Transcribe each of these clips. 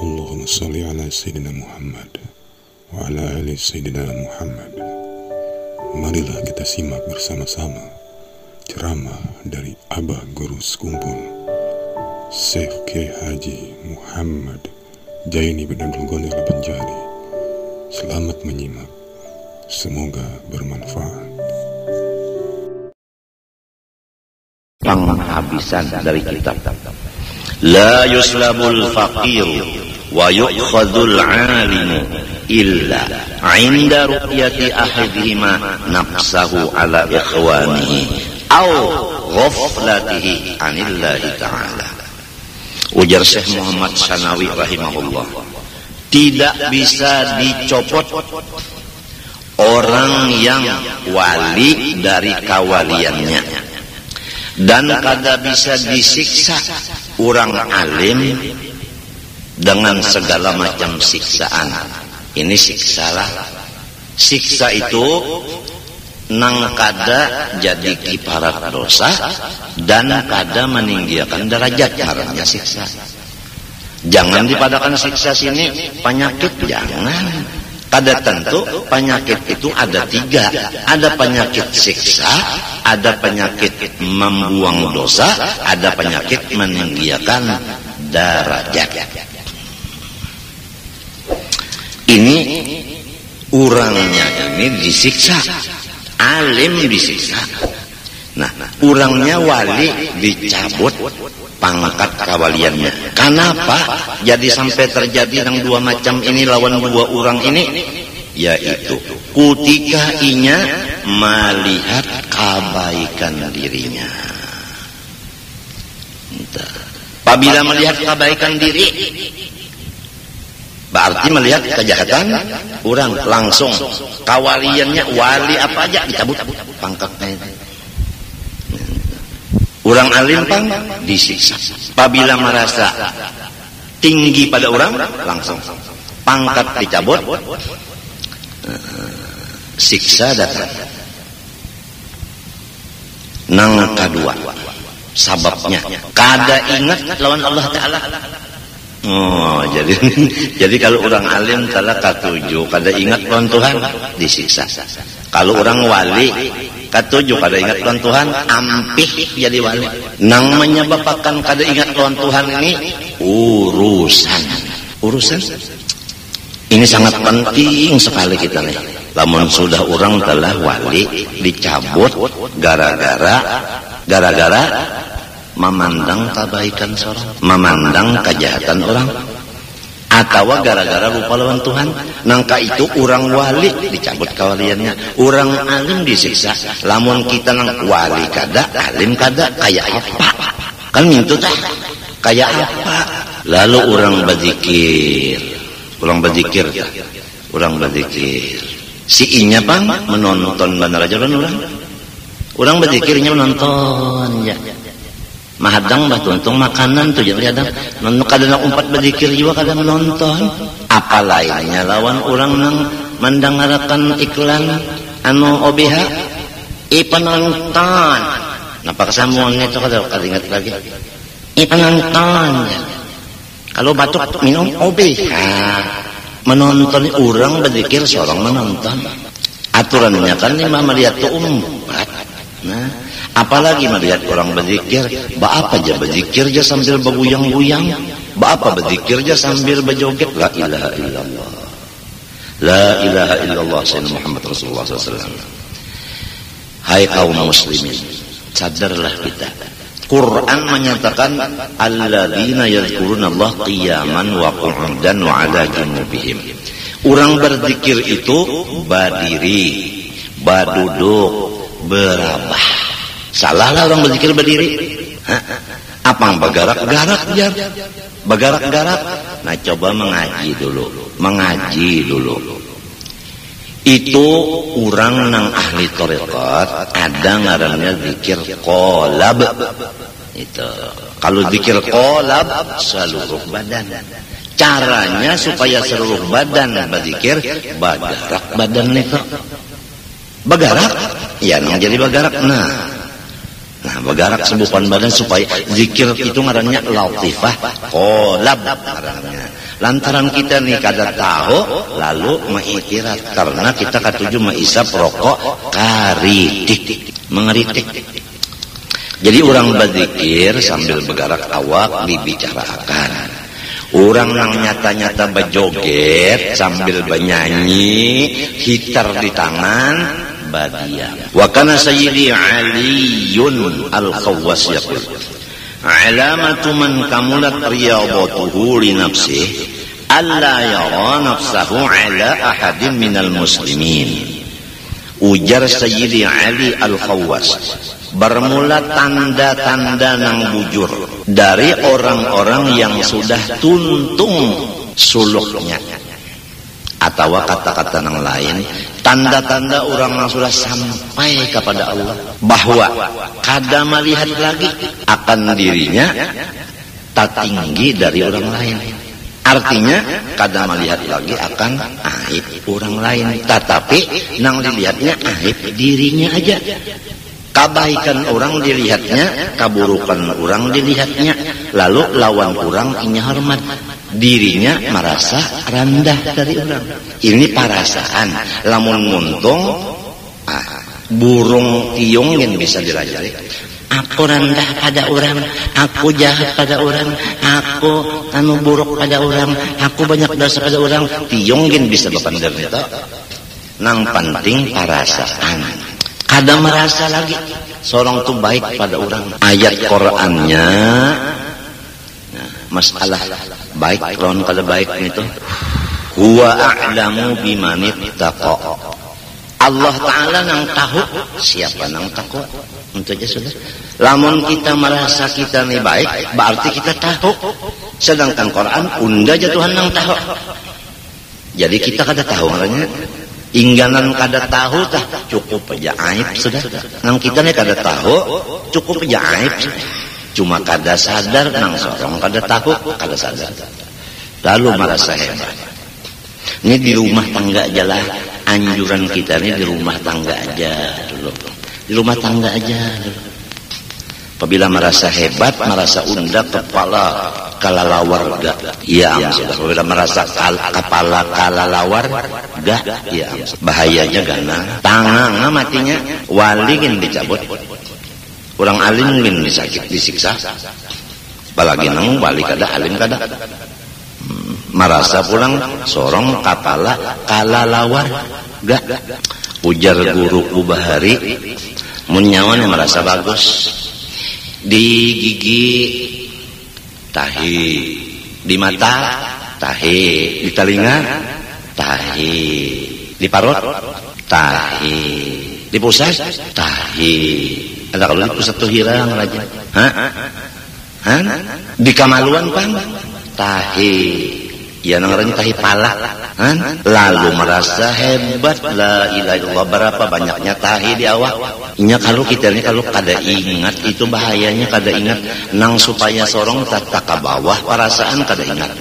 Allahumma salli ala Sayyidina Muhammad wa ala ali Sayyidina Muhammad. Marilah kita simak bersama-sama ceramah dari Abah Guru Sekumpul Syekh Kiai Haji Muhammad Jaini bin Abdul Ghani Al-Banjari. Selamat menyimak, semoga bermanfaat. Penghabisan dari kitab. La yuslabul faqiru wa yu'khadul alimu illa 'inda ru'yati ahadihima nafsahu ala ikhwanihi aw ghaflatihi 'anillahi ta'ala. Ujar Syekh Muhammad Sanawi rahimahullah, tidak bisa dicopot orang yang wali dari kawaliannya, dan kada bisa disiksa orang alim dengan segala macam siksaan. Ini siksalah. Siksa itu nang kada jadi kiparat dosa dan kada meninggikan derajat, caranya siksa. Jangan dipadakan siksa sini penyakit, jangan. Kada tentu penyakit itu ada tiga. Ada penyakit siksa, ada penyakit membuang dosa, ada penyakit meninggikan derajat. Ini orangnya ini disiksa, alim disiksa. Nah, orangnya wali dicabut pangkat kawaliannya. Kenapa jadi sampai terjadi yang dua macam ini lawan dua orang ini? Yaitu ketika inya melihat kebaikan dirinya. Apabila melihat kebaikan diri, berarti melihat kejahatan orang, langsung kawaliannya wali apa aja dicabut pangkatnya. Orang alim pang disiksa. Apabila merasa tinggi pada orang, langsung pangkat dicabut, siksa datang. Nang kedua, sababnya kada ingat lawan Allah Ta'ala. Oh, jadi kalau orang alim telah katujuh kada ingat lawan Tuhan, disiksa. Kalau orang wali katujuh kada ingat lawan Tuhan, ampih jadi wali. Nang menyebabkan kada ingat lawan Tuhan ini urusan ini sangat penting sekali kita nih. Lamun sudah orang telah wali dicabut gara-gara memandang kebaikan seorang, memandang kejahatan orang, atau gara-gara lupa lawan Tuhan. Nangka itu orang wali dicabut kawaliannya, orang alim disiksa. Lamun kita nang wali kada, alim kada, kayak apa? Kan mintu tah, kayak apa? Lalu orang berzikir. Si inya pang menonton benar aja orang berzikirnya menonton ya. Mahadang bah tuntung makanan tuh jadi ada kadang umpat berzikir juga kadang menonton. Apa lainnya lawan orang nang mendengarkan iklan anu OBH penonton. Napa kesamuannya itu kada ingat lagi. Penonton. Kalau batuk minum OBH. Menonton orang berzikir seorang menonton. Aturannya kan lima melihat tuh umpat. Nah, apalagi melihat orang berzikir, apa aja berzikir aja sambil berguyang-guyang, apa berzikir aja sambil berjoget. La ilaha illallah, la ilaha illallah sayyidina Muhammad Rasulullah SAW. Hai kaum muslimin, sadarlah kita. Quran menyatakan alladzina yadhkurunallaha qiyaman wa qu'udan wa 'ala junubihim. Orang berzikir itu berdiri, berduduk, berabah. Salahlah orang berzikir berdiri. Apa bergerak-gerak ya? Bergerak-gerak. Nah, coba mengaji dulu. Itu orang nang ahli tarekat ada ngarannya zikir qalab. Itu. Kalau zikir qalab seluruh badan. Caranya supaya seluruh badan berzikir, bergerak badan itu. Bergerak, ya nang jadi bergerak. Nah, bergerak sebupan badan supaya zikir itu ngarannya latifah qalab ngarannya. Lantaran kita nih kada tahu, lalu mengiktirat karena kita katuju mengisap rokok karitik, mengeritik. Jadi orang berzikir sambil bergerak awak dibicarakan. Orang yang nyata-nyata berjoget sambil bernyanyi, hitar di tangan, badiam. Wa kana Sayyidi Aliyun Al-Khawwas yaqul, alamatu man kamulat riyadatuhu li nafsih alla yara nafsahu ala ahadin minal muslimin. Ujar Sayyidi Ali Al-Khawwas, bermula tanda-tanda nang bujur dari orang-orang yang sudah tuntung suluknya, atau kata-kata yang lain, tanda-tanda orang yang sudah sampai kepada Allah, bahwa kada melihat lagi akan dirinya tak tinggi dari orang lain. Artinya kada melihat lagi akan aib orang lain, tetapi nang dilihatnya aib dirinya aja. Kebaikan orang dilihatnya, keburukan orang dilihatnya, lalu lawan orang inya hormat, dirinya merasa rendah dari orang. Ini perasaan. Lamun muntung, burung tiung yang bisa dirajari. Aku rendah pada orang, aku jahat pada orang, aku buruk pada orang, aku banyak dosa pada orang. Tiung yang bisa berpandang itu. Nang penting perasaan. Kada merasa lagi seorang itu baik pada orang. Ayat Qur'annya, masalah baik lawan kada baik itu, huwa a'lamu bimanittaqa. Allah Ta'ala nang tahu siapa nang takwa. Itu aja sudah. Lamun kita merasa kita ini baik, berarti kita tahu. Sedangkan Quran unda aja Tuhan nang tahu. Jadi kita kada tahu makanya. Ingganan kada tahu tah cukup aja aib sudah. Nang kita nih kada tahu cukup aja aib. Cuma kada sadar nang sorong kada tahu kada sadar. Lalu merasa hebat. Ini di rumah tangga aja lah. Anjuran kita ini di rumah tangga aja dulu. Di rumah tangga aja dulu. Apabila merasa hebat, merasa unda kepala kalalawar gak, ya sudah. Apabila merasa kepala kalalawar gak, ya bahayanya gana. Tangan matinya, walingin dicabut. Orang alim min disakit, disiksa. Apalagi nang wali kada, alim kada. Merasa pulang sorong kepala kalalawar gak. Ujar guru Ubahari, munyawan yang merasa bagus. Di gigi tahi, di mata tahi, di telinga tahi, di parut tahi, di pusat tahi. Ada kalau di pusat tuh hirang aja. Hah? Di kamaluan pang tahi. Ya namanya tahi pala. Lalu merasa hebat, la ilaha illallah, berapa banyaknya tahi di awak. Inya kalau kita ini kalau kada ingat itu bahayanya, kada ingat nang supaya sorong tak ke bawah perasaan kada ingat.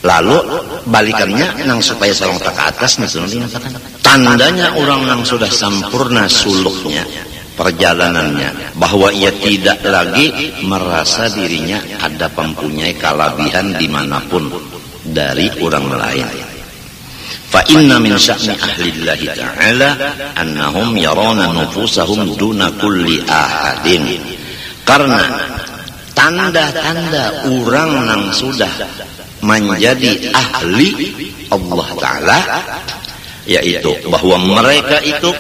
Lalu balikannya nang supaya sorong tak ke atas misalnya dinyatakan. Tandanya orang nang sudah sempurna suluknya, perjalanannya, bahwa ia tidak lagi merasa dirinya ada mempunyai kelebihan dimanapun dari orang lain. Fa inna min sya'ni ahlillahi ta'ala annahum yarana nufusahum duna kulli ahadin. Karena tanda-tanda orang yang sudah menjadi ahli Allah Ta'ala, yaitu bahwa mereka itu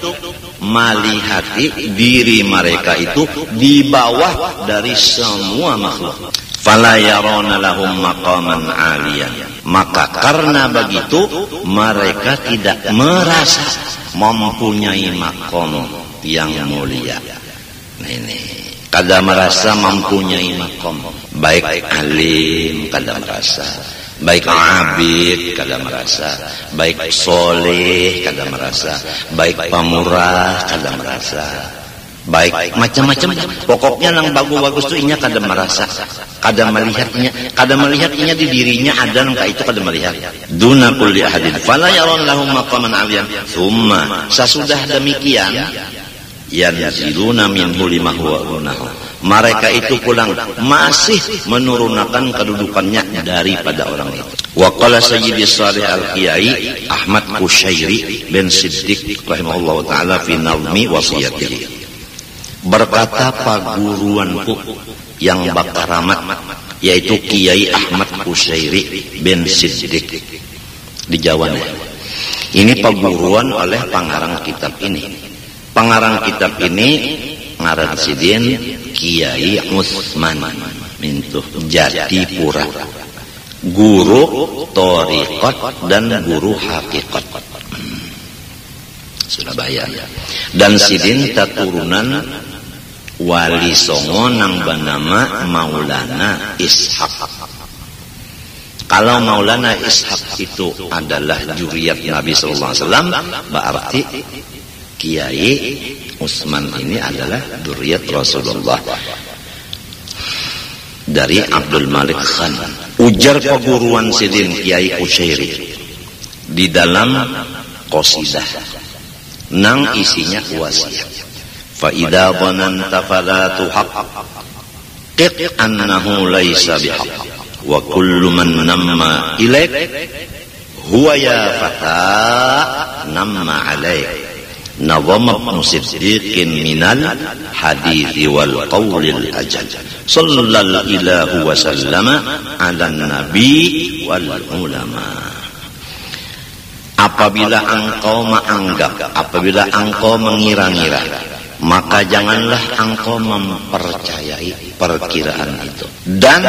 melihati diri mereka itu di bawah dari semua makhluk. Fala yarana lahum maqaman 'aliyan. Maka karena begitu mereka tidak merasa mempunyai makom yang mulia. Nah ini kada merasa mempunyai makom, baik alim kada merasa, baik abid kada merasa, baik soleh kada merasa, baik pamurah kada merasa, baik macam-macam. Pokoknya yang bagus-bagus itu inya kada merasa, kada melihatnya di dirinya ada nang itu kada melihat. Duna kulli ahadin fala yaron lahum maqaman 'aliyan. Tsumma sesudah demikian yanziluna minhu lima huwa unahu, mereka itu pulang masih menurunkan kedudukannya daripada orang itu. Wa qala Sayyidi Shalih Al-Qiyai Ahmad Qushairi bin Siddiq rahimahullah ta'ala fi nazmi wasiyatihi. Berkata paguruanku yang bakaramat, yaitu Kiai Ahmad Qushairi bin Siddiq di Jawa. Ini paguruan oleh pengarang kitab ini. Pengarang kitab ini ngaran sidin Kiai Utsman mintuh Jatipura, guru thariqat dan guru hakikat Surabaya. Dan sidin taturunan Wali Songo nang banama Maulana Ishaq. Kalau Maulana Ishaq itu adalah juriyat Nabi sallallahu alaihi wasallam, berarti Kiai Utsman ini adalah juriyat Rasulullah dari Abdul Malik Khan. Ujar paguruan sidin Kiai Qushairi di dalam qasidah nang isinya wasiat. Fa idza dhananta fala tuhaqqiq annahu laysa bihaq wa kullu man namma ilaik huwa ya fata namma alaik. Nazama Ibnu Siddiqin minal hadithi wal qawlil ajal sallallahu ilahu wa sallama ala nabi wal ulama. Apabila engkau menganggap, apabila engkau mengira-ngira, maka janganlah engkau mempercayai perkiraan itu. Dan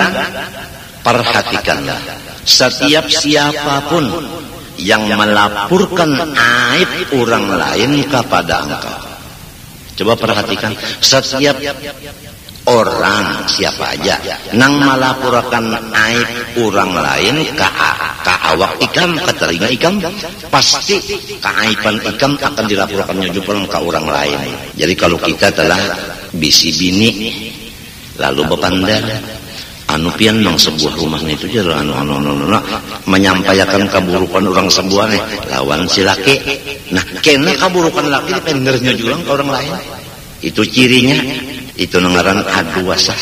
perhatikanlah, setiap siapapun yang melaporkan aib orang lain kepada engkau. Coba perhatikan, setiap orang, siapa aja nang melaporkan aib orang lain ke awak ikam, ke telinga ikam, pasti keaiban ikam akan dilaporkannya juga ke orang lain. Jadi kalau kita telah bisi bini lalu bepandar anu pian nang sebuah rumah itu je anu menyampaikan keburukan orang sebuah nih lawan si laki. Nah, kena keburukan laki pendernya juga ke orang lain. Itu cirinya, itu ngaran aduasa.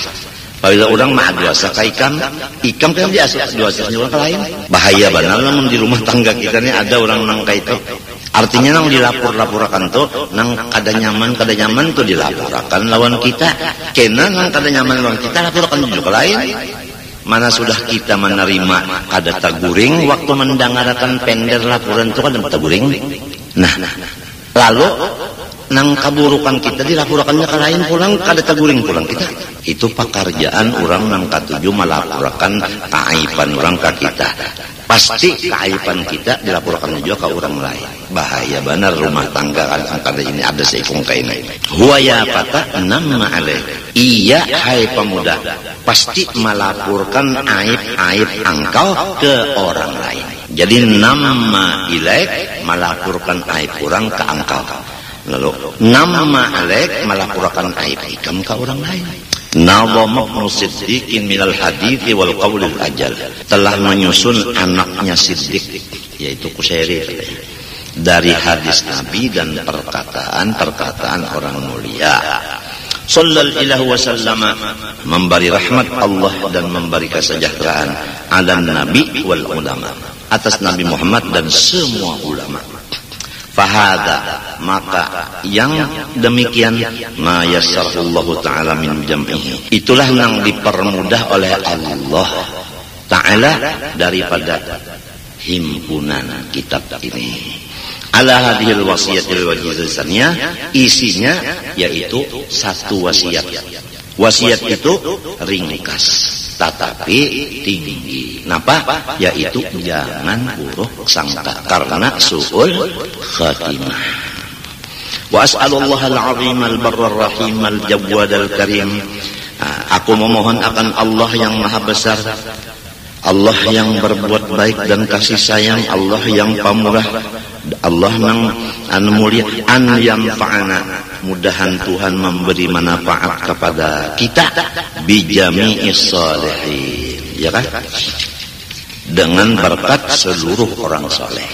Apabila orang mah aduasa ka ikam kan dia aduasanya orang lain. Bahaya benar namun di rumah tangga kita ini ada orang nang ka itu. Artinya nang dilapor-laporkan tuh nang kada nyaman tuh dilaporkan lawan kita. Kena nang kada nyaman lawan kita laporkan juga lain. Mana sudah kita menerima kada taguring waktu mendengarkan pender laporan itu kada taguring. Nah, lalu nang kaburukan kita dilaporkannya ke lain pulang kada taguring pulang kita. Itu pekerjaan orang nang katuju melaporkan keaiban orang ke kita. Pasti keaiban kita dilaporkan juga ke orang lain. Bahaya benar rumah tangga kadang-kadang ini ada seikung kain. Huwa ya fata namma alaih. Iya hai pemuda, pasti melaporkan aib-aib engkau ke orang lain. Jadi namma ilaik melaporkan aib orang ke engkau. Lalu namma alaik melaporkan aib ikam ke orang lain. Nazama Ibnu Siddiqin minal hadithi wal qawlil ajal, telah menyusun anaknya Siddiq yaitu Qushairi dari hadis Nabi dan perkataan orang mulia. Sallallahu alaihi wasallam, memberi rahmat Allah dan memberi kesejahteraan ala nabi wal ulama, atas Nabi Muhammad dan semua ulama. Fahada, maka yang demikian ma yassarallahu ta'ala min jam'ihi, itulah yang dipermudah oleh Allah Ta'ala daripada himpunan kitab ini. Ala hadhil wasiyatil wajizannya, isinya yaitu satu wasiat. Wasiat itu ringkas tetapi tinggi. Napa? Yaitu jangan buruk sangka karena su'ul khatimah. Wa as'alullahal azim al-barrar rahim al-jawwad al-karim. Aku memohon akan Allah yang maha besar, Allah yang berbuat baik dan kasih sayang, Allah yang pamurah, Allah yang mulia, an yanfa'ana, mudahan Tuhan memberi manfaat kepada kita bijami'is shalihin, ya kan? Dengan berkat seluruh orang saleh.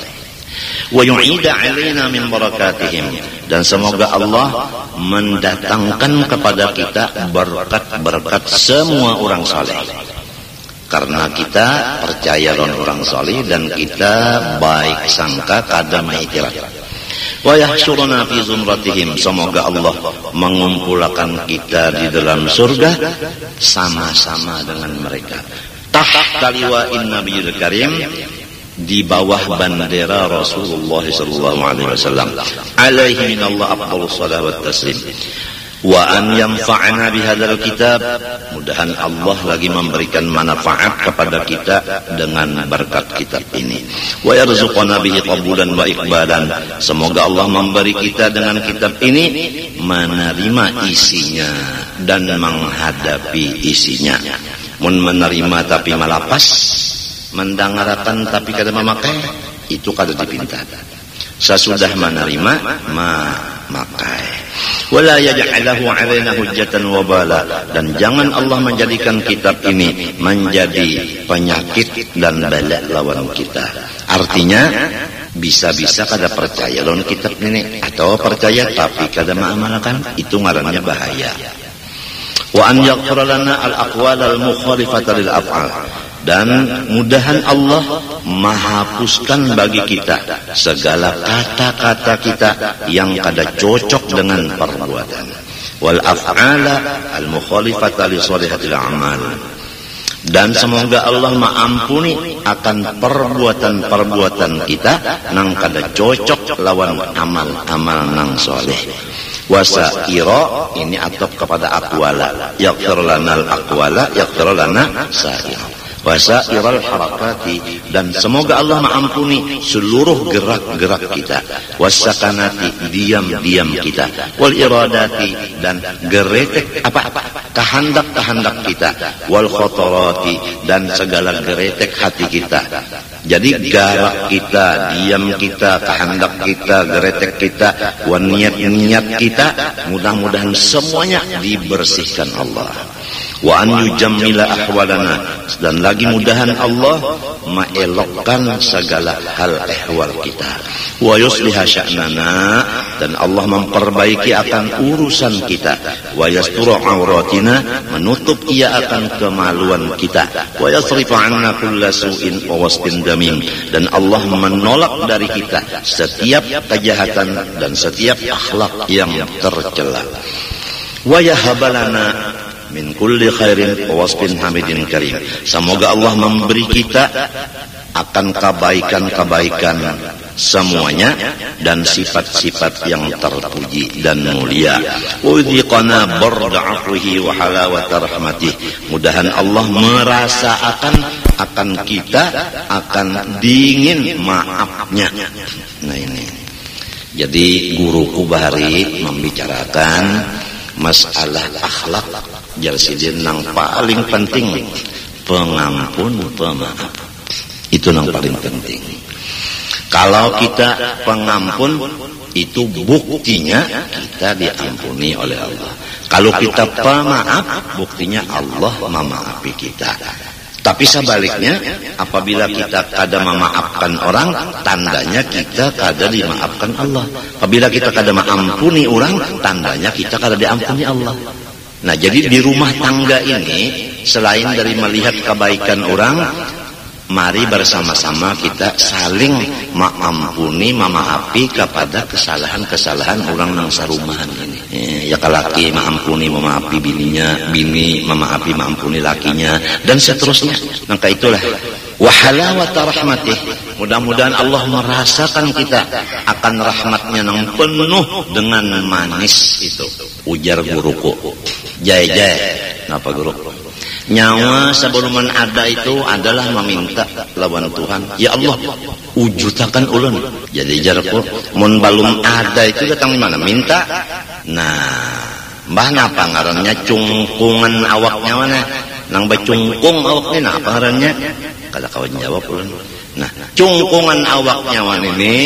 wa yu'ida 'alaina min barakatihim, dan semoga Allah mendatangkan kepada kita berkat-berkat semua orang saleh. Karena kita percaya orang saleh dan kita baik sangka kada maikirat. Wa yahsyuruna fi zumratihim, semoga Allah mengumpulkan kita di dalam surga sama-sama dengan mereka. Tahta liwa'in nabiyil karim, di bawah bendera Rasulullah sallallahu alaihi wasallam. Alaihi minallah afdhalus salawat wat taslim. Wa an yanfa'ana bihadzal kitab, mudahan Allah lagi memberikan manfaat kepada kita dengan berkat kitab ini. Wa yarzuqana bihi qabulan wa iqbalan, semoga Allah memberi kita dengan kitab ini menerima isinya dan menghadapi isinya. Mun menerima tapi malapas, mendengarkan tapi kada memakai, itu kada dipinta. Sesudah menerima memakai. Wala yaj'alahu 'alaina hujjatan wa bala, dan jangan Allah menjadikan kitab ini menjadi penyakit dan bala lawan kita. Artinya bisa-bisa kada percaya lawan kitab ini, atau percaya tapi kada mengamalkan, itu ngarannya bahaya. Wa an yaghfira lana al-aqwal al-mukhalifata lil af'al, dan mudahan Allah menghapuskan bagi kita segala kata-kata kita yang kada cocok dengan perbuatan. Wal af'ala al mukhalifata li shalihatil a'mal, dan semoga Allah mengampuni akan perbuatan-perbuatan kita nang kada cocok lawan amal-amal nang saleh. Wasaira, ini atop kepada aqwala, yaghfir lana al aqwala yaghfir lana sa'ira. Wasairal harakati, dan semoga Allah mengampuni seluruh gerak-gerak kita. Wasakanati, diam-diam kita. Wal iradati, dan geretek kehendak-kehendak kita. Wal khotorati, dan segala geretek hati kita. Jadi garak kita, diam kita, kehendak kita, geretek kita, niat-niat kita, mudah-mudahan semuanya dibersihkan Allah. Wa an yujammila ahwalana, dan lagi mudahan Allah mengelokkan segala hal ehwal kita. Wa yusliha sya'nana, dan Allah memperbaiki akan urusan kita. Wa yasturu auratina, menutup ia akan kemaluan kita. Wa yasrifa 'anna kulla su'in wa wasfin damim, dan Allah menolak dari kita setiap kejahatan dan setiap akhlak yang tercela. Wa yahabalana min kulli khairin wa wasfin hamidin karim, semoga Allah memberi kita akan kebaikan-kebaikan semuanya dan sifat-sifat yang terpuji dan mulia. Udhiqana barda afwihi wa halawata rahmatih, mudahan Allah merasakan akan kita akan dingin maafnya. Nah ini, jadi guruku bahari membicarakan masalah akhlak jalsidin nang paling penting pengampun pemaaf, itu nang paling penting. Kalau kita pengampun, itu buktinya kita diampuni oleh Allah. Kalau kita pemaaf, buktinya Allah memaafi kita. Tapi sebaliknya, apabila kita kada memaafkan orang, tandanya kita kada dimaafkan Allah. Apabila kita kada mengampuni orang, tandanya kita kada diampuni Allah. Nah, jadi di rumah tangga ini, selain dari melihat kebaikan orang, mari bersama-sama kita saling mengampuni, memaafi kepada kesalahan-kesalahan orang nang sarumahan ini. Ya kalaki mengampuni, memaafi bininya, bini memaafi, mengampuni lakinya, dan seterusnya. Maka itulah wahalawata rahmatih, mudah-mudahan Allah merasakan kita akan rahmatnya yang penuh dengan manis itu. Ujar guruku, jai, kenapa guru? Nyawa sebelum ada itu adalah meminta lawan Tuhan, ya Allah wujudkan ulun. Jadi jarku mun balum ada itu datang di mana minta. Nah, mbah napa ngarannya cungkungan awaknya mana? Nang bacungkung awaknya napa ngarannya? Kada kawan jawab ulun. Nah, cungkungan awaknya ini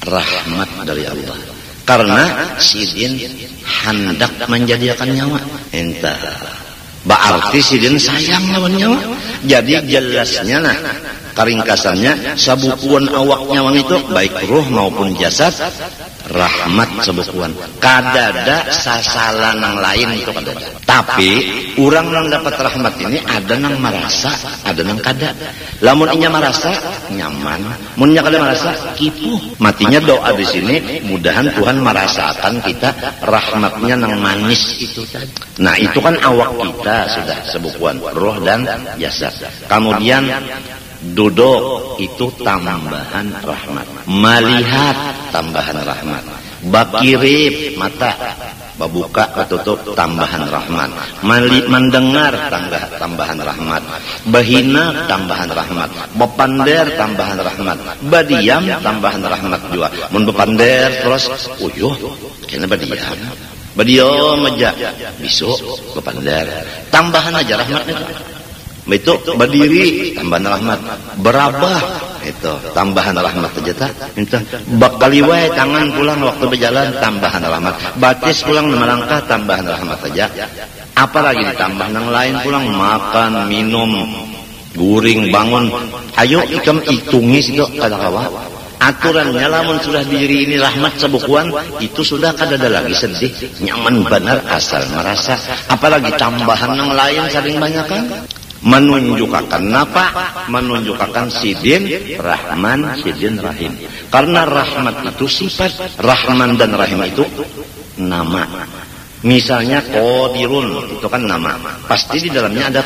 rahmat dari Allah. Karena sidin hendak menjadikan nyawa. Entah berarti sidin sayang lawan nyawa. Jadi jelasnya nah Karingkasannya sabukuan awaknya wang itu baik ruh maupun jasad rahmat sabukuan. Kadada sasalah nang lain itu kadada. Tapi orang nang dapat rahmat ini ada nang merasa, ada nang kada. Lamun inya merasa nyaman, munnya kada merasa kipuh. Matinya doa di sini mudahan Tuhan merasakan kita rahmatnya nang manis itu tadi. Nah itu kan awak kita sudah sebukuan roh dan jasad. Kemudian duduk itu tambahan rahmat, melihat tambahan rahmat, bakirip mata, babuka katutup tambahan rahmat, mendengar tambahan rahmat, bahina tambahan rahmat, bepander tambahan rahmat, badiam tambahan rahmat juga. Mun bepander terus uyuh kena badiam. Badiam aja besok bepander tambahan aja rahmatnya itu. Berdiri tambahan rahmat, berabah itu tambahan rahmat aja tak. Itu bakaliwai tangan pulang waktu berjalan tambahan rahmat, batis pulang melangkah tambahan rahmat aja. Apalagi ditambah yang lain pulang makan minum guring bangun, ayo ikam hitungi situ kada kawa. Aturannya lamun sudah diri ini rahmat sebukuan itu sudah kada ada lagi sedih, nyaman benar asal merasa. Apalagi tambahan yang lain saling banyak kan. Menunjukkan apa? Menunjukkan sidin Rahman, sidin Rahim. Karena rahmat itu sifat, Rahman dan Rahim itu nama. Misalnya Qadirun itu kan nama, pasti di dalamnya ada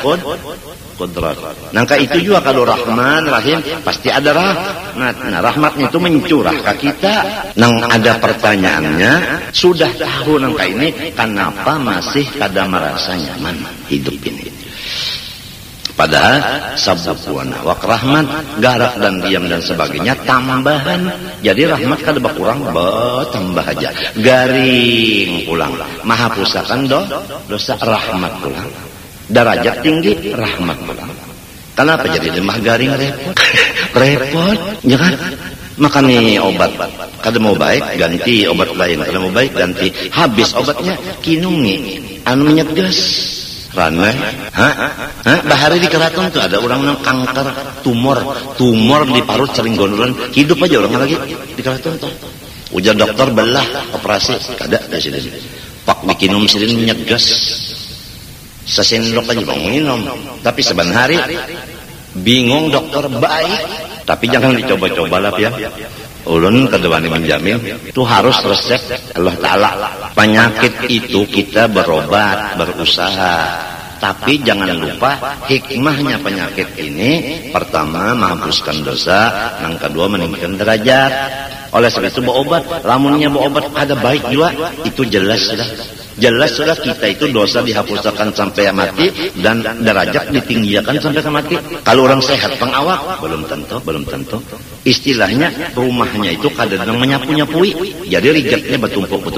Qudrat. Nangka itu juga kalau Rahman, Rahim pasti ada rahmat. Nah rahmatnya itu mencurah ke kita. Nang ada pertanyaannya, sudah tahu nangka ini kenapa masih kada merasa nyaman hidup ini. Padahal sabukuan awak rahmat, garak dan diam dan sebagainya tambahan. Jadi rahmat kada berkurang, tambah aja. Garing pulang, maha pusakan dosa rahmat pulang. Derajat tinggi rahmat pulang. Kenapa jadi lemah garing repot? Repot, jangan. Makan nih obat, kada mau baik ganti obat lain, kada mau baik ganti. Habis obatnya kinungi, anu minyak gas. Raneh, bahari di keraton tuh ada orang yang kanker tumor di parut sering gondolan, hidup aja orang lagi di keraton tuh. Ujar dokter belah operasi, kada di sini. Pak bikin silin minyak gas, sesendok aja bang minum. Tapi sebenarnya hari bingung dokter baik, tapi jangan dicoba-coba lah ya. Ulun kedua menjamin itu harus resep Allah Ta'ala. Penyakit itu kita berobat, berusaha, tapi jangan lupa hikmahnya penyakit ini. Pertama menghapuskan dosa, yang kedua meningkatkan derajat. Oleh sebab itu berobat, lamunnya berobat ada baik juga, itu jelas sudah kita itu dosa dihapuskan sampai mati dan derajat ditinggikan sampai ke mati. Kalau orang sehat pengawak belum tentu. Istilahnya rumahnya itu kadang menyapu-nyapui, jadi rigetnya bertumpuk.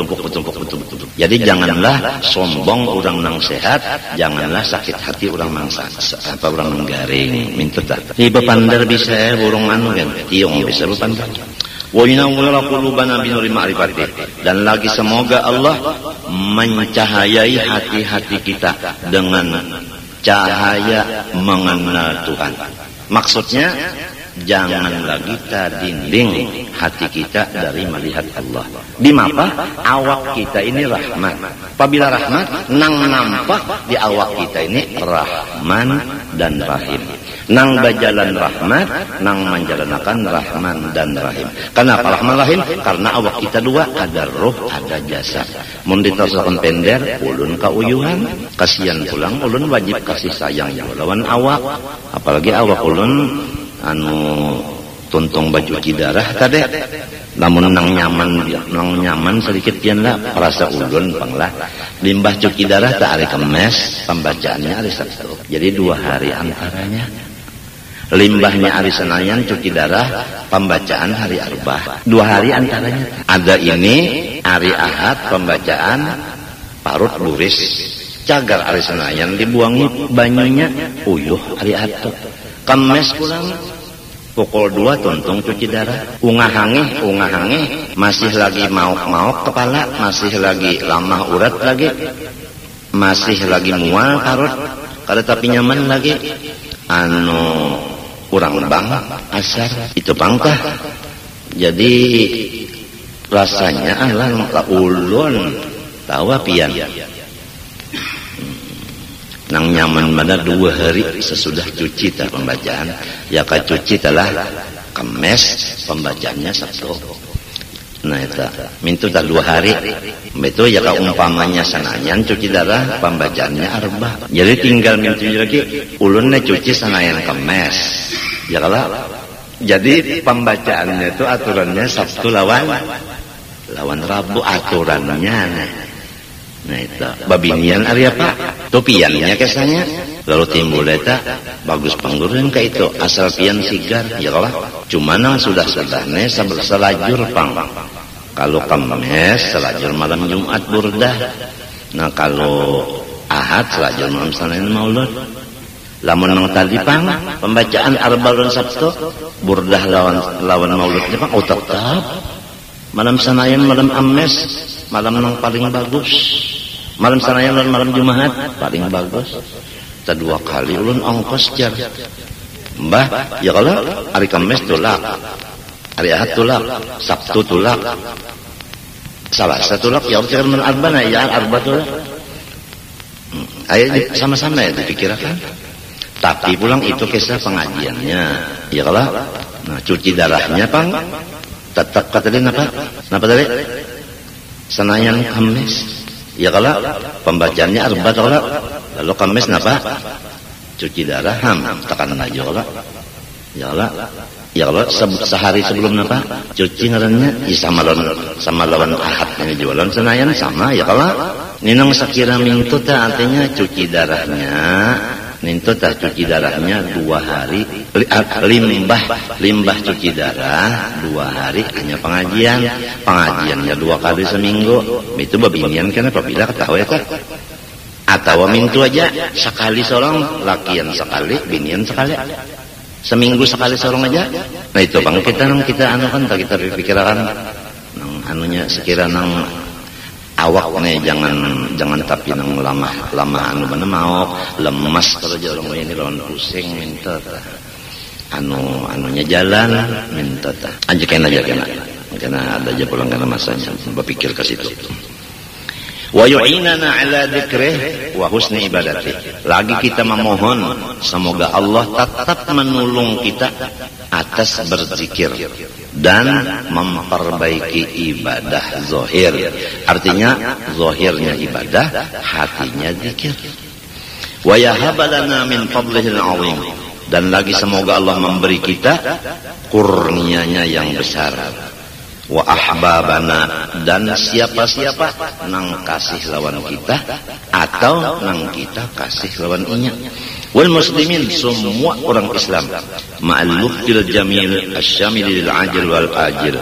Jadi janganlah sombong orang nang sehat, janganlah sakit hati orang nang orang garing. Minta tak di bepander bisa burung anu kan tiung bisa bepander. Wa yunawwira qulubana binuri ma'rifatih, dan lagi semoga Allah mencahayai hati-hati kita dengan cahaya mengenal Tuhan. Maksudnya jangan lagi kita dinding hati kita dari melihat Allah. Di mapa awak kita ini rahmat. Apabila rahmat nang nampak di awak kita ini Rahman dan Rahim. Nang bajalan rahmat, nang menjalankan Rahman dan Rahim. Kenapa Rahman Rahim? Karena awak kita dua, ada roh, ada jasad. Mun ditosakan pender, ulun kauyuhan, kasihan pulang, ulun wajib kasih sayang lawan awak. Apalagi awak ulun anu tuntung baju darah tadi. Namun nang nyaman sedikit pian lah perasa ulun panglah. Limbah cuci darah tak hari Kemis, pembacaannya hari Sabtu. Jadi 2 hari antaranya. Limbahnya hari Senayan cuci darah, pembacaan hari Arba'ah. 2 hari antaranya. Ada ini hari Ahad pembacaan parut buris. Cagar hari Senayan dibuangi banyunya uyuh hari Ahad. Kemis pulang pukul 2 tuntung cuci darah. Ungahangi masih lagi mauk kepala, masih lagi lamah urat lagi, masih lagi mual parut, kada tapi nyaman lagi. urang bang asar itu pangkah. Jadi rasanya lah ulun tawa pian nang nyaman mana 2 hari sesudah cuci tak pembacaan ya ka cuci telah Kemis pembacaannya Sabtu. Nah itu mintu tak 2 hari itu ya ka umpamanya sanayan cuci darah pembacaannya Arba. Jadi tinggal mintu lagi ulunnya cuci sanayan Kemis ya kalau jadi pembacaannya itu aturannya Sabtu lawan Rabu aturannya. Nah itu babinian ari apa topiannya kesanya lalu timbul eta bagus panggureun ka itu asal pian sigar ya kalau cuma nang sudah sedane selajur pang kalau Kemis selajur malam Jumat burdah. Nah kalau Ahad selajur malam Senin Maulud. Lamun nang tadi pang pembacaan Arba'un Sabtu burdah lawan Mauludnya pang tetap malam Senayan malam Amis malam nang paling bagus. Malam Senayan dan malam Jumat paling bagus. Ta 2 kali ulun ongkos jar. Mbah, ya kalau hari Kamis tulak. Hari Ahad tulak, Sabtu tulak. Selasa tulak ya urang men Arba ya Arba tulak. Ayo sama-sama ya dipikirkan. Tapi pulang itu kisah pengajiannya. Ya kalau nah cuci darahnya pang tetap kata dia apa? Napa tadi? Senayan Kamis. Ya kalau pembacaannya Arba kalau lalu Kamis napa? Cuci darah tekan aja kalau. Ya kalau sehari sebelum napa? Cuci ngarannya sama lawan Ahad ini jualan Senayan sama ya kalau ninang sakira mingtu teh artinya cuci darahnya. Nintu teh cuci darahnya 2 hari limbah cuci darah 2 hari hanya pengajiannya 2 kali seminggu itu babinian kan apabila ketahui kan atau mintu aja sekali sorong lakian sekali binian sekali seminggu sekali sorong aja. Nah itu bang kita anu kan kita pikirkan nang anunya sekira nang awak nih jangan tapi nang lama anu mana mau lemas kalau orang ini lawan pusing minta anunya jalan minta aja kena karena ada aja pulang karena masanya berpikir ke situ. Wa yu'inana ala dzikrih wa husni ibadati. Lagi kita memohon semoga Allah tetap menolong kita atas berzikir dan memperbaiki ibadah zahir. Artinya zahirnya ibadah, hatinya zikir. Wa yahabalana min fadlihil 'azim. Dan lagi semoga Allah memberi kita kurnianya yang besar. Wa ahbabana, dan siapa-siapa nang kasih lawan kita atau nang kita kasih lawan inya. Wal muslimin, semua orang Islam ma'al luftil jamil asyamil lil ajil wal ajil,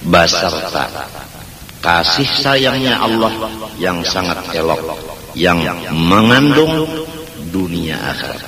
basarta kasih sayangnya Allah yang sangat elok yang mengandung dunia akhirat.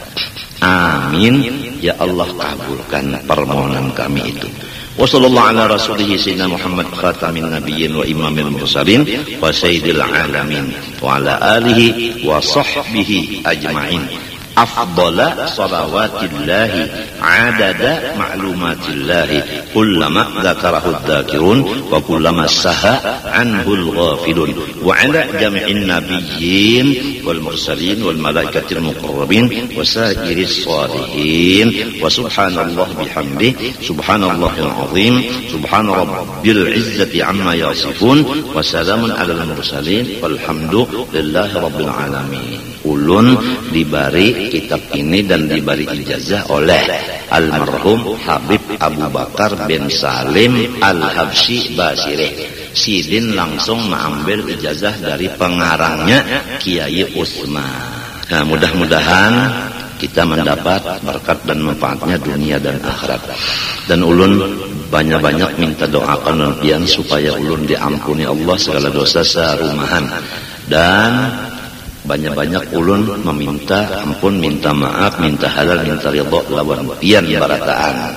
Amin ya Allah, kabulkan permohonan kami itu. Wa sallallahu ala rasulih sayyidina Muhammad khatamin nabiyyin wa imamil mursalin wa sayyidil alamin wa ala alihi wa sahbihi ajma'in. Afdala salawatillahi adada ma'lumatillahi kullama dzakarahu dzakirun wa kullama saha anhu al-ghafilun wa ala jami'in nabiyyin wal mursalin wal malaikatil muqarrabin wa sa'iris salihin wa subhanallah bihamdi subhanallahil azim subhana rabbil izzati amma yasifun wa salamun alal mursalin walhamdulillahi rabbil alamin. Ulun dibari kitab ini dan diberi ijazah oleh almarhum Habib Abu Bakar bin Salim Al-Habsyi Basirih. Sidin langsung mengambil ijazah dari pengarangnya Kiai Utsman. Nah, mudah-mudahan kita mendapat berkat dan manfaatnya dunia dan akhirat. Dan ulun banyak-banyak minta doakan pian supaya ulun diampuni Allah segala dosa sarumahan, dan banyak-banyak ulun meminta ampun, minta maaf, minta halal, minta ridha lawan pian barataan.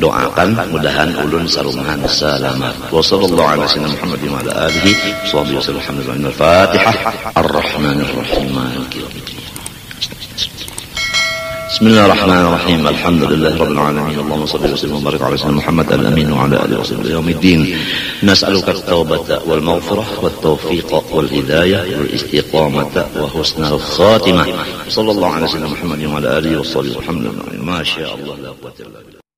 Doakan mudahan ulun sarumahan selamat. Wa sallallahu ala sayyidina Muhammad wa ala alihi wa sahbihi alhamdulillah. Al-Fatihah. Ar-Rahmanir Rahim. Maliki yaumiddin. Bismillahirrahmanirrahim. Alhamdulillahirabbil alamin. Allahumma shalli wa sallim wa barik ala sayyidina Muhammad al-amin wa ala alihi wa sahbihi yaumiddin. Nas'aluka at-taubata wal maghfirah wat tawfiq wal hidayah wal istiqamata wa husnal khatimah. Sallallahu alaihi wa sallam Muhammad wa ala alihi wa sahbihi. Alhamdulillah. Ma syaa Allah la quwwata illa billah.